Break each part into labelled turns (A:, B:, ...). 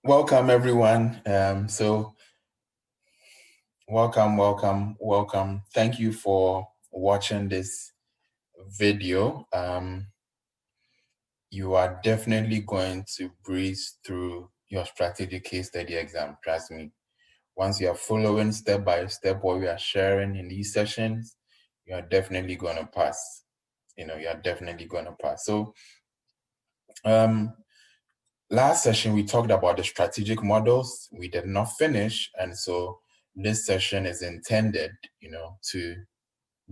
A: Welcome, everyone. Welcome. Thank you for watching this video. You are definitely going to breeze through your strategic case study exam. Trust me. Once you are following step by step what we are sharing in these sessions, you are definitely going to pass. You are definitely going to pass. So, last session, we talked about the strategic models. We did not finish. And so this session is intended, to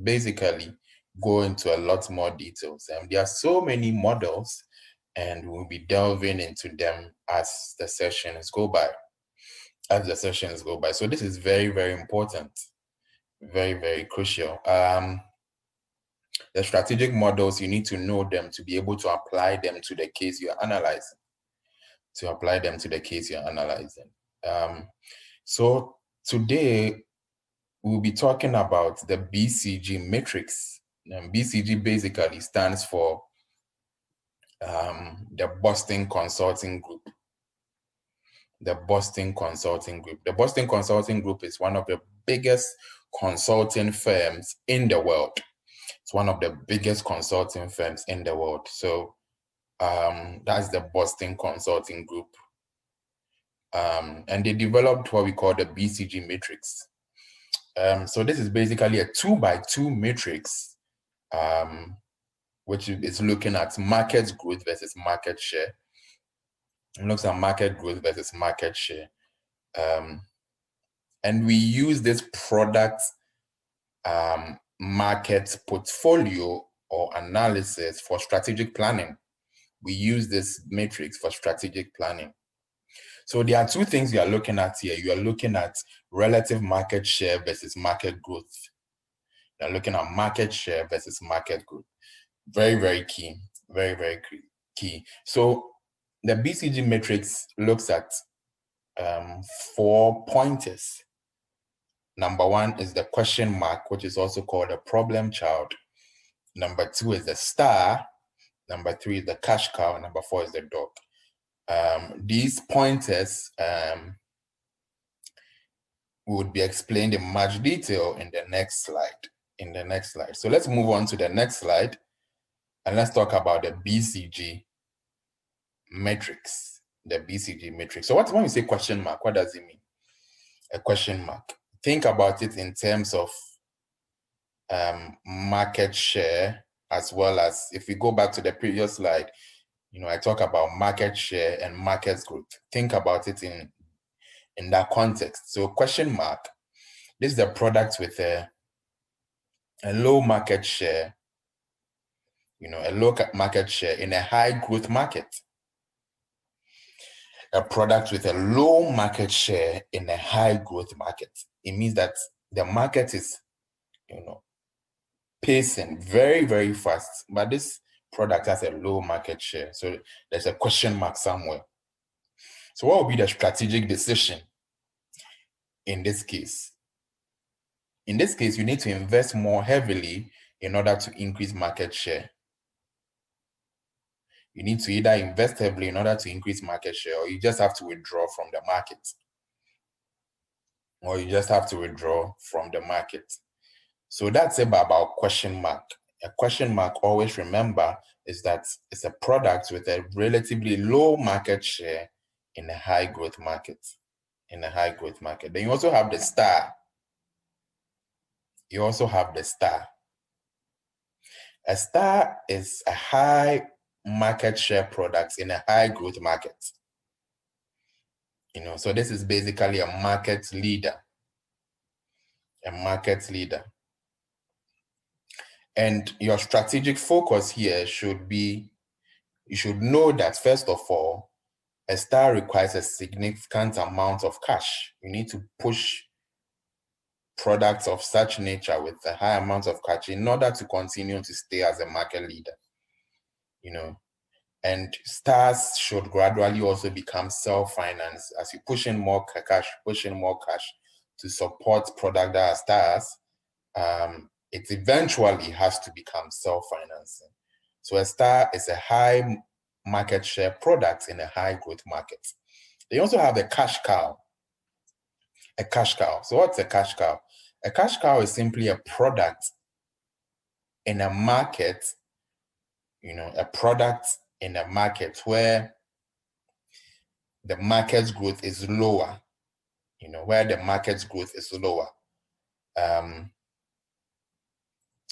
A: basically go into a lot more details. There are so many models, and we'll be delving into them as the sessions go by. So this is very, very important. Very, very crucial. The strategic models, you need to know them to be able to apply them to the case you're analyzing. So today we'll be talking about the BCG matrix. BCG basically stands for the Boston Consulting Group. The Boston Consulting Group is one of the biggest consulting firms in the world. It's one of the biggest consulting firms in the world. So that's the Boston Consulting Group. And they developed what we call the BCG matrix. So this is basically a 2x2 matrix, which is looking at market growth versus market share. It looks at market growth versus market share. And we use this product market portfolio or analysis for strategic planning. We use this matrix for strategic planning. So there are two things you are looking at here. You are looking at relative market share versus market growth. You are looking at market share versus market growth. Very, very key. Very, very key. So the BCG matrix looks at 4 pointers. Number one is the question mark, which is also called a problem child. Number two is the star. Number three is the cash cow. Number four is the dog. These pointers would be explained in much detail in the next slide. So let's move on to the next slide, and let's talk about the BCG matrix. The BCG matrix. So when we say question mark, what does it mean? A question mark. Think about it in terms of market share, as well as if we go back to the previous slide, I talk about market share and market growth. Think about it in that context. So question mark, this is a product with a low market share, a low market share in a high growth market. A product with a low market share in a high growth market. It means that the market is, pacing very, very fast, but this product has a low market share. So there's a question mark somewhere. So what will be the strategic decision in this case? In this case, you need to invest more heavily in order to increase market share. You need to either invest heavily in order to increase market share, or you just have to withdraw from the market. So that's about question mark. A question mark, always remember, is that it's a product with a relatively low market share in a high growth market. Then you also have the star. A star is a high market share product in a high growth market. So this is basically a market leader. And your strategic focus here should be, you should know that first of all, a star requires a significant amount of cash. You need to push products of such nature with a high amount of cash in order to continue to stay as a market leader. And stars should gradually also become self-financed as you push in more cash to support product that are stars. It eventually has to become self-financing. So a star is a high market share product in a high growth market. They also have a cash cow. A cash cow. So what's a cash cow? A cash cow is simply a product in a market, a product in a market where the market's growth is lower, where the market's growth is lower.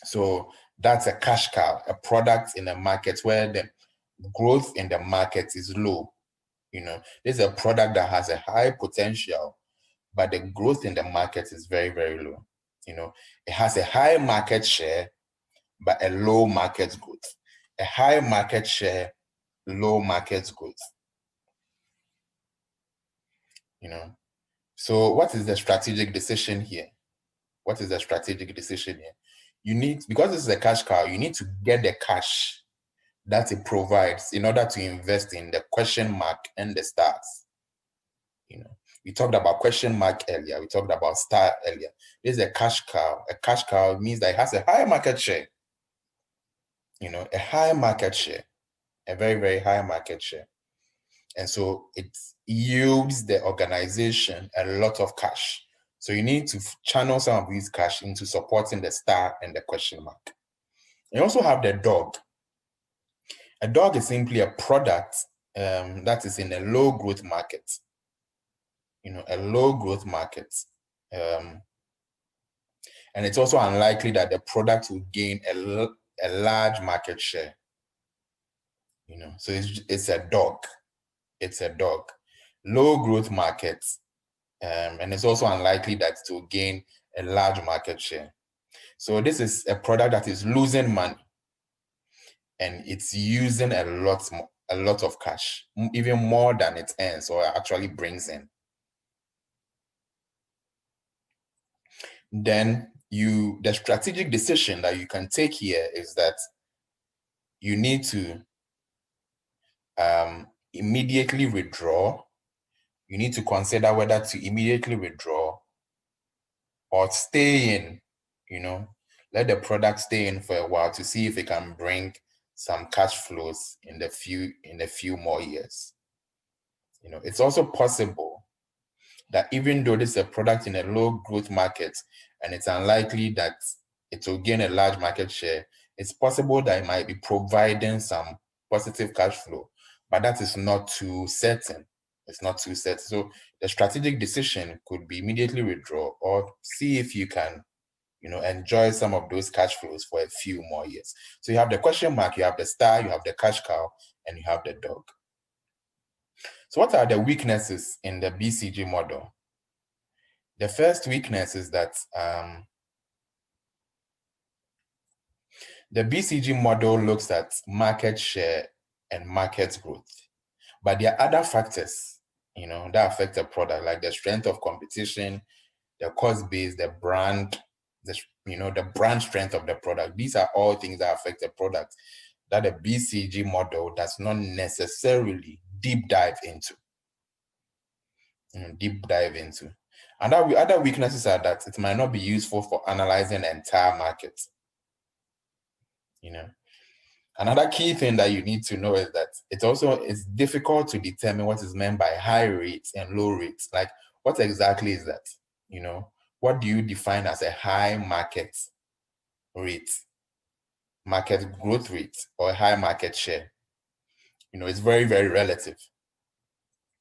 A: So that's a cash cow, a product in a market where the growth in the market is low. This is a product that has a high potential, but the growth in the market is very, very low. It has a high market share, but a low market growth. A high market share, low market growth. So what is the strategic decision here? What is the strategic decision here? Because this is a cash cow, you need to get the cash that it provides in order to invest in the question mark and the stars. We talked about question mark earlier. We talked about star earlier. This is a cash cow. A cash cow means that it has a high market share. A high market share, a very, very high market share. And so it yields the organization a lot of cash. So you need to channel some of these cash into supporting the star and the question mark. You also have the dog. A dog is simply a product that is in a low growth market. A low growth market. And it's also unlikely that the product will gain a large market share. So it's a dog. It's a dog. Low growth market. And it's also unlikely that it will gain a large market share. So this is a product that is losing money. And it's using a lot of cash, even more than it earns or actually brings in. Then the strategic decision that you can take here is that you need to immediately withdraw. You need to consider whether to immediately withdraw or stay in, let the product stay in for a while to see if it can bring some cash flows in a few more years. It's also possible that even though this is a product in a low growth market and it's unlikely that it will gain a large market share, it's possible that it might be providing some positive cash flow, but that is not too certain. It's not too certain. So the strategic decision could be immediately withdraw or see if you can, enjoy some of those cash flows for a few more years. So you have the question mark, you have the star, you have the cash cow, and you have the dog. So what are the weaknesses in the BCG model? The first weakness is that the BCG model looks at market share and market growth, but there are other factors, that affect a product, like the strength of competition, the cost base, the brand, the brand strength of the product. These are all things that affect the product that the BCG model does not necessarily deep dive into. And other weaknesses are that it might not be useful for analyzing the entire market. Another key thing that you need to know is that it's difficult to determine what is meant by high rates and low rates. Like, what exactly is that? What do you define as a high market rate, market growth rate, or a high market share? It's very, very relative.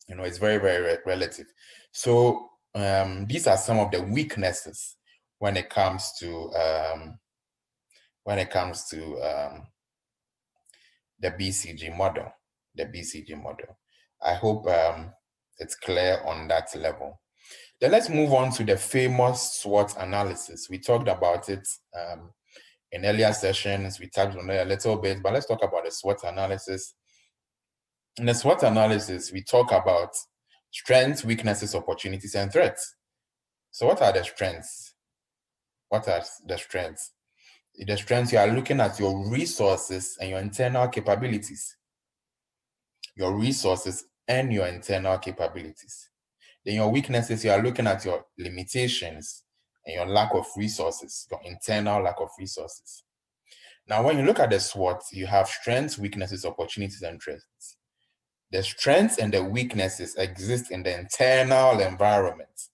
A: It's very, very relative. So these are some of the weaknesses when it comes to the BCG model. I hope it's clear on that level. Then let's move on to the famous SWOT analysis. We talked about it in earlier sessions. We touched on it a little bit, but let's talk about the SWOT analysis. In the SWOT analysis, we talk about strengths, weaknesses, opportunities, and threats. So what are the strengths? The strengths, you are looking at your resources and your internal capabilities. Your resources and your internal capabilities. Then your weaknesses, you are looking at your limitations and your lack of resources, your internal lack of resources. Now, when you look at the SWOT, you have strengths, weaknesses, opportunities, and threats. The strengths and the weaknesses exist in the internal environment.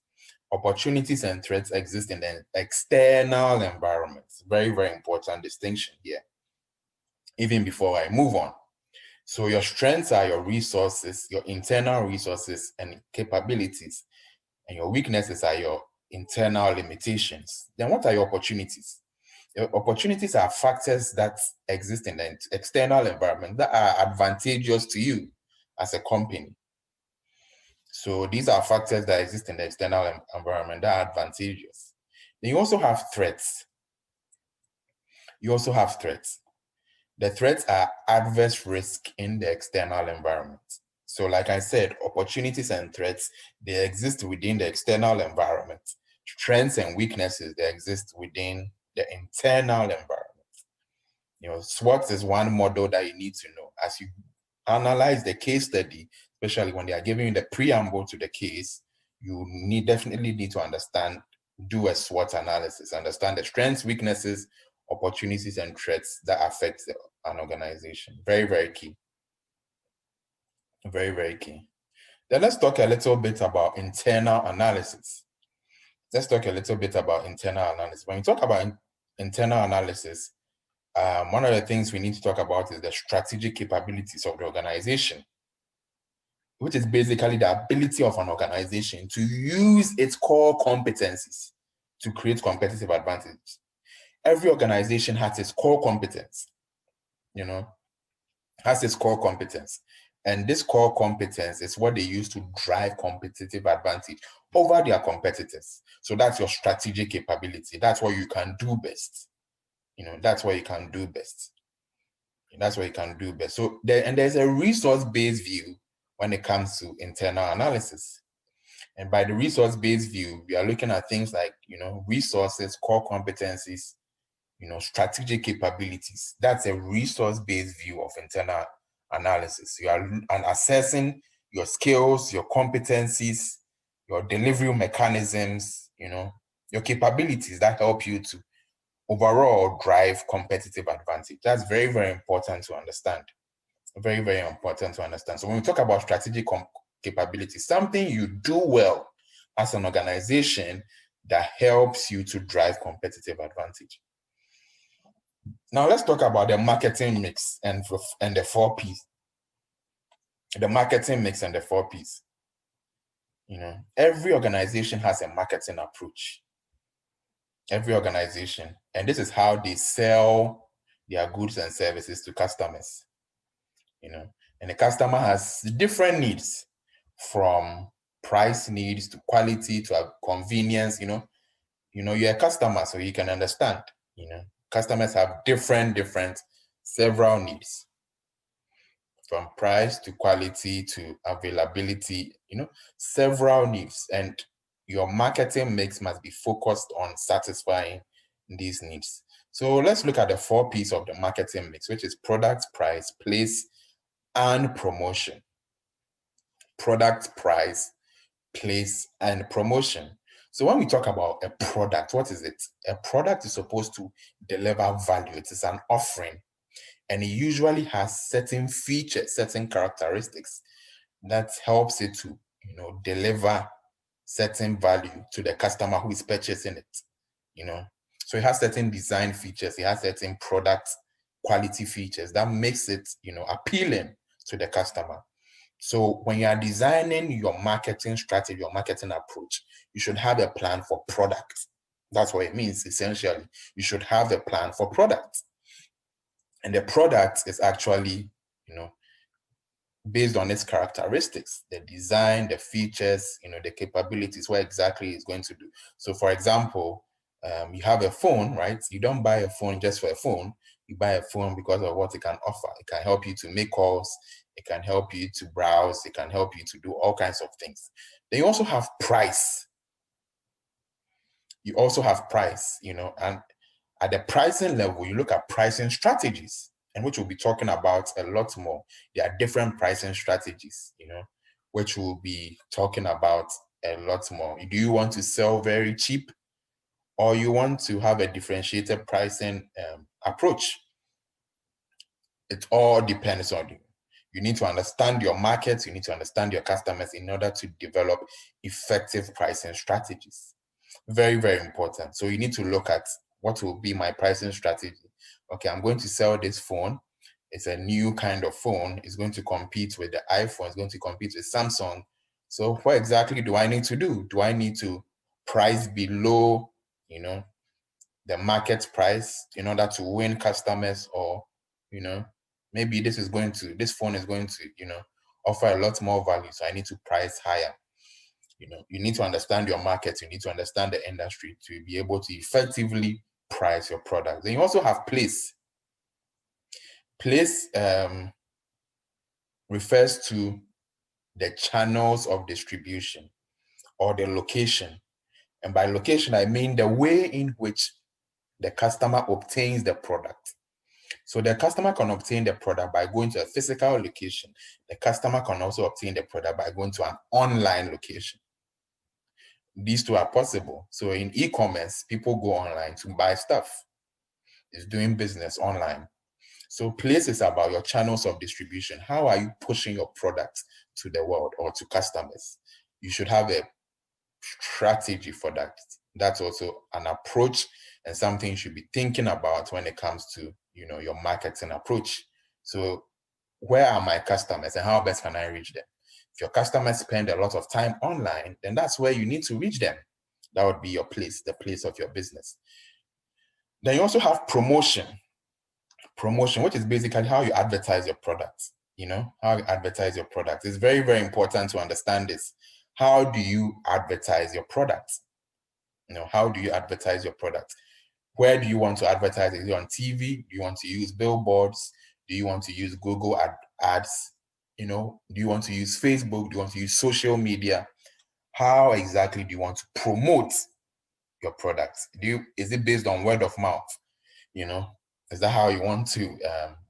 A: Opportunities and threats exist in the external environment. Very, very important distinction here. Even before I move on. So your strengths are your resources, your internal resources and capabilities. And your weaknesses are your internal limitations. Then what are your opportunities? Your opportunities are factors that exist in the external environment that are advantageous to you as a company. So these are factors that exist in the external environment that are advantageous. Then you also have threats. The threats are adverse risk in the external environment. So like I said, opportunities and threats, they exist within the external environment. Strengths and weaknesses, they exist within the internal environment. SWOT is one model that you need to know. As you analyze the case study, especially when they are giving you the preamble to the case, you definitely need to do a SWOT analysis, understand the strengths, weaknesses, opportunities, and threats that affect an organization. Very, very key. Very, very key. Then let's talk a little bit about internal analysis. When we talk about internal analysis, one of the things we need to talk about is the strategic capabilities of the organization, which is basically the ability of an organization to use its core competencies to create competitive advantage. Every organization has its core competence, And this core competence is what they use to drive competitive advantage over their competitors. So that's your strategic capability. That's what you can do best. That's what you can do best. So there's a resource-based view when it comes to internal analysis. And by the resource-based view, we are looking at things like, resources, core competencies, strategic capabilities. That's a resource-based view of internal analysis. You are assessing your skills, your competencies, your delivery mechanisms, your capabilities that help you to overall drive competitive advantage. That's very, very important to understand. Very, very important to understand. So when we talk about strategic capabilities, something you do well as an organization that helps you to drive competitive advantage. Now let's talk about the marketing mix and the 4 Ps. The marketing mix and the 4 Ps. Every organization has a marketing approach. Every organization, and this is how they sell their goods and services to customers. And the customer has different needs, from price needs to quality to convenience. You're a customer, so you can understand. Customers have several needs, from price to quality to availability, several needs. And your marketing mix must be focused on satisfying these needs. So let's look at the 4 Ps of the marketing mix, which is product, price, place, and promotion. Product, price, place, and promotion. So when we talk about a product, what is it? A product is supposed to deliver value. It is an offering. And it usually has certain features, certain characteristics that helps it to, deliver certain value to the customer who is purchasing it, So it has certain design features, it has certain product quality features that makes it, appealing to the customer. So when you are designing your marketing strategy, your marketing approach, you should have a plan for product. That's what it means, essentially. You should have a plan for product. And the product is actually, based on its characteristics, the design, the features, the capabilities, what exactly it's going to do. So for example, you have a phone, right? You don't buy a phone just for a phone. You buy a phone because of what it can offer. It can help you to make calls. It can help you to browse. It can help you to do all kinds of things. Then you also have price. And at the pricing level, you look at pricing strategies, and which we'll be talking about a lot more. There are different pricing strategies, which we'll be talking about a lot more. Do you want to sell very cheap, or you want to have a differentiated pricing approach? It all depends on you. You need to understand your markets, you need to understand your customers in order to develop effective pricing strategies. Very, very important. So you need to look at what will be my pricing strategy. Okay, I'm going to sell this phone. It's a new kind of phone. It's going to compete with the iPhone. It's going to compete with Samsung. So what exactly do I need to do? Do I need to price below, the market price in order to win customers? Or, maybe this phone is going to, offer a lot more value. So I need to price higher. You need to understand your market. You need to understand the industry to be able to effectively price your product. Then you also have place. Place refers to the channels of distribution or the location. And by location, I mean the way in which the customer obtains the product. So the customer can obtain the product by going to a physical location. The customer can also obtain the product by going to an online location. These two are possible. So in e-commerce, people go online to buy stuff. It's doing business online. So place is about your channels of distribution. How are you pushing your products to the world or to customers? You should have a strategy for that. That's also an approach and something you should be thinking about when it comes to, your marketing approach. So where are my customers and how best can I reach them? If your customers spend a lot of time online, then that's where you need to reach them. That would be your place, the place of your business. Then you also have promotion. Promotion, which is basically how you advertise your products. How you advertise your products. It's very, very important to understand this. How do you advertise your products? How do you advertise your products? Where do you want to advertise? Is it on TV? Do you want to use billboards? Do you want to use Google ads? Do you want to use Facebook? Do you want to use social media? How exactly do you want to promote your products? Is it based on word of mouth? Is that how you want to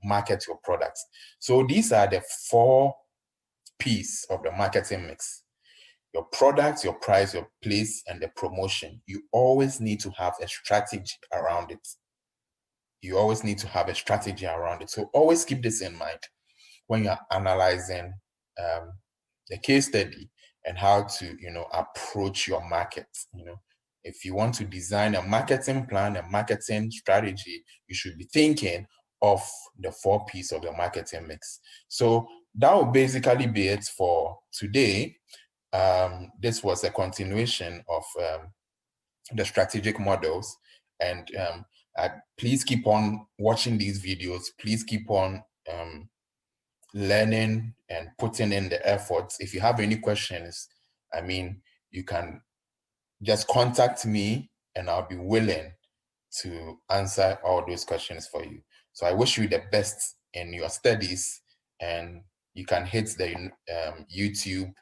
A: market your products? So these are the 4 P's of the marketing mix. Your products, your price, your place, and the promotion. You always need to have a strategy around it. You always need to have a strategy around it. So always keep this in mind when you're analyzing the case study and how to, approach your market. If you want to design a marketing plan, a marketing strategy, you should be thinking of the 4 P's of the marketing mix. So that will basically be it for today. This was a continuation of the strategic models, and please keep on watching these videos. Please keep on learning and putting in the efforts. If you have any questions, you can just contact me and I'll be willing to answer all those questions for you. So I wish you the best in your studies, and you can hit the YouTube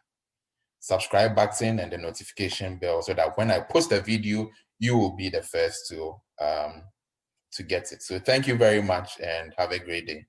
A: subscribe button and the notification bell so that when I post a video, you will be the first to get it. So thank you very much and have a great day.